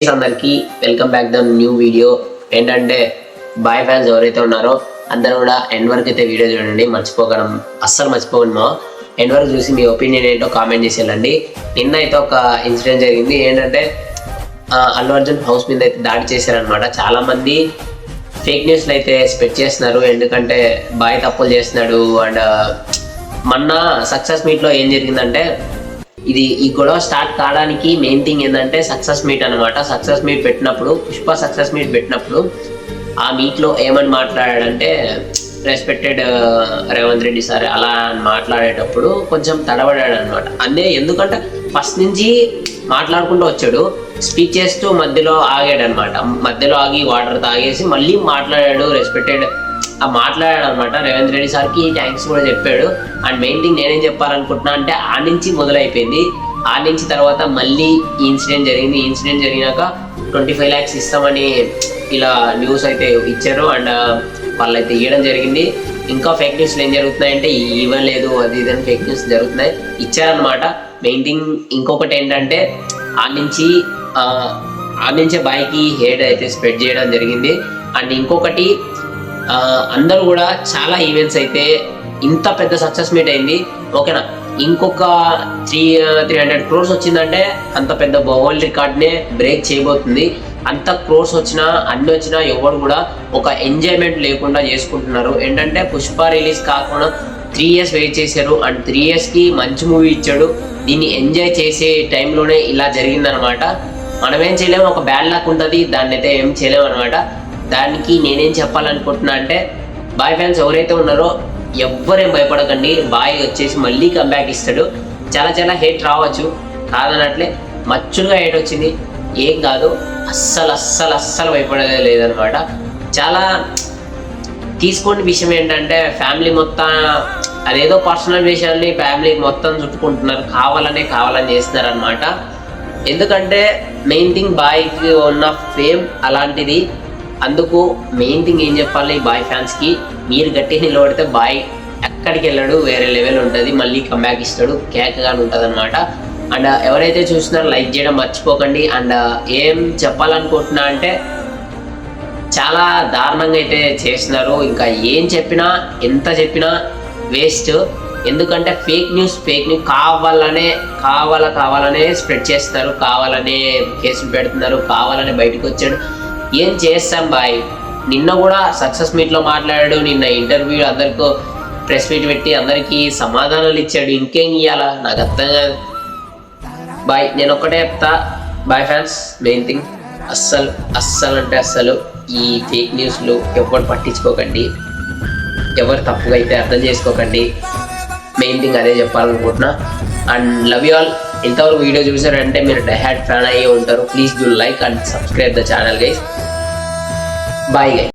అందరికీ welcome back the new video. ఏంటంటే bye fans ఎవరైతే ఉన్నారో అందరూ కూడా ఎండ్ వరకు అయితే వీడియో చూడండి, అస్సలు మర్చిపోకండి. ఎండ్ వరకు చూసి మీ ఒపీనియన్ ఏంటో కామెంట్ చేసి వెళ్ళండి. నిన్న అయితే ఒక ఇన్సిడెంట్ జరిగింది. ఏంటంటే అల్లు అర్జున్ హౌస్ మీద అయితే దాడి చేశారనమాట. చాలామంది ఫేక్ న్యూస్లు అయితే స్ప్రెడ్ చేస్తున్నారు, ఎందుకంటే బాయ్ తప్పులు చేస్తున్నాడు. అండ్ మొన్న సక్సెస్ మీట్లో ఏం జరిగిందంటే, ఈ గొడవ స్టార్ట్ కావడానికి మెయిన్ థింగ్ ఏంటంటే సక్సెస్ మీట్ అనమాట. సక్సెస్ మీట్ పెట్టినప్పుడు, పుష్ప సక్సెస్ మీట్ పెట్టినప్పుడు ఆ మీట్లో ఏమని మాట్లాడాడంటే, రెస్పెక్టెడ్ రేవంత్ రెడ్డి సార్ అలా మాట్లాడేటప్పుడు కొంచెం తడబడాడు అనమాట. అదే ఎందుకంటే ఫస్ట్ నుంచి మాట్లాడుకుంటూ వచ్చాడు, స్పీచ్ చేస్తూ మధ్యలో ఆగాడు అనమాట. మధ్యలో ఆగి వాటర్ తాగేసి మళ్ళీ మాట్లాడాడు, రెస్పెక్టెడ్ మాట్లాడాడు అనమాట. రేవంత్ రెడ్డి సార్కి థ్యాంక్స్ కూడా చెప్పాడు. అండ్ మెయిన్ థింగ్ నేనేం చెప్పాలనుకుంటున్నా అంటే, ఆ నుంచి మొదలైపోయింది. ఆ నుంచి తర్వాత మళ్ళీ ఈ ఇన్సిడెంట్ జరిగింది. ఈ ఇన్సిడెంట్ జరిగినాక 25 lakhs ఇస్తామని ఇలా న్యూస్ అయితే ఇచ్చారు. అండ్ వాళ్ళైతే ఇవ్వడం జరిగింది. ఇంకా ఫేక్ న్యూస్లు ఏం జరుగుతున్నాయంటే, ఇవ్వలేదు అది ఇదని ఫేక్ న్యూస్ జరుగుతున్నాయి, ఇచ్చారనమాట. మెయిన్ థింగ్ ఇంకొకటి ఏంటంటే, ఆ నుంచే బాయ్కి హేట్ అయితే స్ప్రెడ్ చేయడం జరిగింది. అండ్ ఇంకొకటి, అందరూ కూడా చాలా ఈవెంట్స్ అయితే ఇంత పెద్ద సక్సెస్ మీట్ అయింది, ఓకేనా. ఇంకొక 300 crores వచ్చిందంటే అంత పెద్ద వరల్డ్ రికార్డ్నే బ్రేక్ చేయబోతుంది. అంత క్రోర్స్ వచ్చినా అన్ని వచ్చినా ఎవరు కూడా ఒక ఎంజాయ్మెంట్ లేకుండా చేసుకుంటున్నారు. ఏంటంటే పుష్ప రిలీజ్ కాకుండా 3 years వెయిట్ చేశారు. అండ్ 3 yearsకి మంచి మూవీ ఇచ్చాడు. దీన్ని ఎంజాయ్ చేసే టైంలోనే ఇలా జరిగిందనమాట. మనం ఏం చేయలేము, ఒక బ్యాడ్ లక్ ఉంటుంది, దాన్ని అయితే ఏం చేయలేము అనమాట. దానికి నేనేం చెప్పాలనుకుంటున్నా అంటే, బాయ్ ఫ్యాన్స్ ఎవరైతే ఉన్నారో ఎవ్వరేం భయపడకండి. బాయ్ వచ్చేసి మళ్ళీ కంబ్యాక్ ఇస్తాడు. చాలా హేట్ రావచ్చు, కాదనట్లే, మచ్చులుగా హేట్ వచ్చింది, ఏం కాదు. అస్సలు భయపడేదే లేదనమాట. చాలా తీసుకోండి విషయం ఏంటంటే, ఫ్యామిలీ మొత్తం అదేదో పర్సనల్ విషయాల్ని ఫ్యామిలీ మొత్తం చుట్టుకుంటున్నారు, కావాలని చేస్తున్నారు అనమాట. ఎందుకంటే మెయిన్ థింగ్ బాయ్కి ఉన్న ఫేమ్ అలాంటిది. అందుకు మెయిన్ థింగ్ ఏం చెప్పాలి బాయ్ ఫ్యాన్స్కి, మీరు గట్టిగా నిలబడితే బాయ్ ఎక్కడికి వెళ్ళాడు, వేరే లెవెల్ ఉంటుంది, మళ్ళీ కంబ్యాక్ ఇస్తాడు, కేకగా ఉంటుంది అనమాట. అండ్ ఎవరైతే చూస్తున్నారో లైక్ చేయడం మర్చిపోకండి. అండ్ ఏం చెప్పాలనుకుంటున్నా అంటే, చాలా దారుణంగా అయితే చేస్తున్నారు. ఇంకా ఏం చెప్పినా ఎంత చెప్పినా వేస్ట్. ఎందుకంటే ఫేక్ న్యూస్ కావాలనే స్ప్రెడ్ చేస్తున్నారు, కావాలనే కేసులు పెడుతున్నారు, కావాలనే బయటకు వచ్చాడు. ఏం చేస్తాం బాయ్. నిన్న కూడా సక్సెస్ మీట్లో మాట్లాడాడు, నిన్న ఇంటర్వ్యూ అందరికీ ప్రెస్ మీట్ పెట్టి అందరికీ సమాధానాలు ఇచ్చాడు. ఇంకేం ఇవ్వాలా నాకు అర్థం కాదు బాయ్. నేను ఒక్కటే చెప్తా, బాయ్ ఫ్యాన్స్, మెయిన్ థింగ్ అస్సలు ఈ ఫేక్ న్యూస్లు ఎవరు పట్టించుకోకండి, ఎవరు తప్పుగా అయితే అర్థం చేసుకోకండి. మెయిన్ థింగ్ అదే చెప్పాలనుకుంటున్నా. And love you all. ఇంతవరకు వీడియో చూసారంటే మీరు డైహార్డ్ ఫ్యాన్ అయ్యి ఉంటారు. Please do like and subscribe the channel guys. Bye guys.